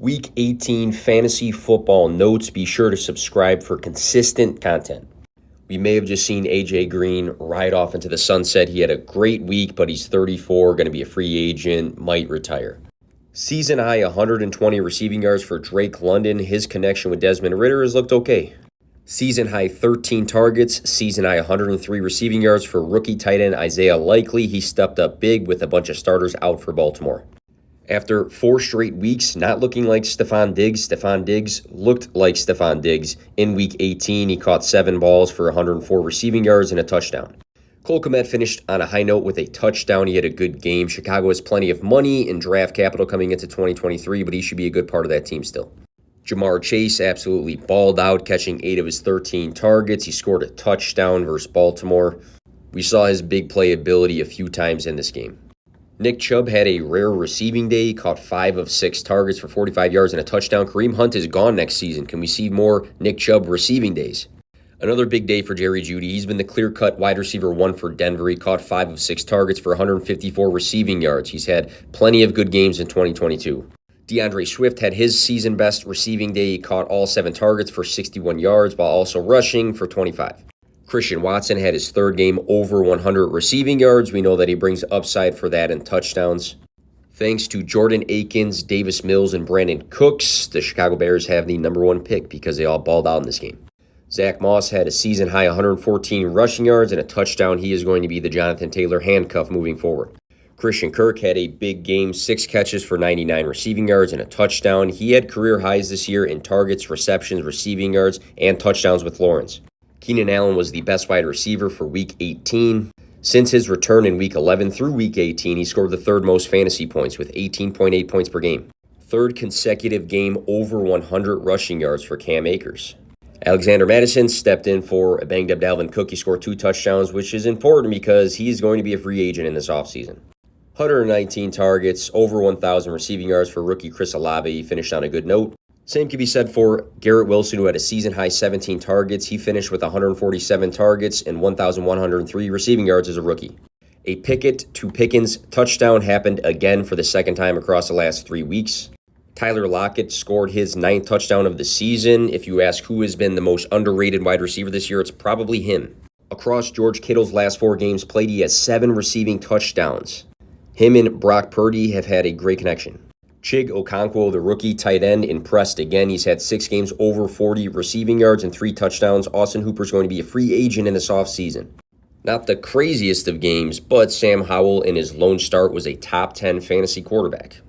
Week 18 fantasy football notes. Be sure to subscribe for consistent content. We may have just seen A.J. Green ride off into the sunset. He had a great week, but he's 34, going to be a free agent, might retire. Season high 120 receiving yards for Drake London. His connection with Desmond Ridder has looked okay. Season high 13 targets, season high 103 receiving yards for rookie tight end Isaiah Likely. He stepped up big with a bunch of starters out for Baltimore. After 4 straight weeks not looking like Stefon Diggs looked like Stefon Diggs. In Week 18, he caught 7 balls for 104 receiving yards and a touchdown. Cole Kmet finished on a high note with a touchdown. He had a good game. Chicago has plenty of money and draft capital coming into 2023, but he should be a good part of that team still. Ja'Marr Chase absolutely balled out, catching 8 of his 13 targets. He scored a touchdown versus Baltimore. We saw his big playability a few times in this game. Nick Chubb had a rare receiving day. He caught 5 of 6 targets for 45 yards and a touchdown. Kareem Hunt is gone next season. Can we see more Nick Chubb receiving days? Another big day for Jerry Jeudy. He's been the clear-cut wide receiver 1 for Denver. He caught 5 of 6 targets for 154 receiving yards. He's had plenty of good games in 2022. DeAndre Swift had his season-best receiving day. He caught all 7 targets for 61 yards while also rushing for 25. Christian Watson had his 3rd game over 100 receiving yards. We know that he brings upside for that in touchdowns. Thanks to Jordan Akins, Davis Mills, and Brandon Cooks, the Chicago Bears have the number 1 pick because they all balled out in this game. Zach Moss had a season-high 114 rushing yards and a touchdown. He is going to be the Jonathan Taylor handcuff moving forward. Christian Kirk had a big game, 6 catches for 99 receiving yards and a touchdown. He had career highs this year in targets, receptions, receiving yards, and touchdowns with Lawrence. Keenan Allen was the best wide receiver for Week 18. Since his return in Week 11 through Week 18, he scored the 3rd most fantasy points with 18.8 points per game. 3rd consecutive game over 100 rushing yards for Cam Akers. Alexander Mattison stepped in for a banged-up Dalvin Cook. He scored 2 touchdowns, which is important because he's going to be a free agent in this offseason. 119 targets, over 1,000 receiving yards for rookie Chris Olave. He finished on a good note. Same can be said for Garrett Wilson, who had a season-high 17 targets. He finished with 147 targets and 1,103 receiving yards as a rookie. A Pickett to Pickens touchdown happened again for the 2nd time across the last 3 weeks. Tyler Lockett scored his 9th touchdown of the season. If you ask who has been the most underrated wide receiver this year, it's probably him. Across George Kittle's last 4 games played, he has 7 receiving touchdowns. Him and Brock Purdy have had a great connection. Chig Okonkwo, the rookie tight end, impressed again. He's had 6 games over 40 receiving yards and 3 touchdowns. Austin Hooper's going to be a free agent in this offseason. Not the craziest of games, but Sam Howell in his lone start was a top 10 fantasy quarterback.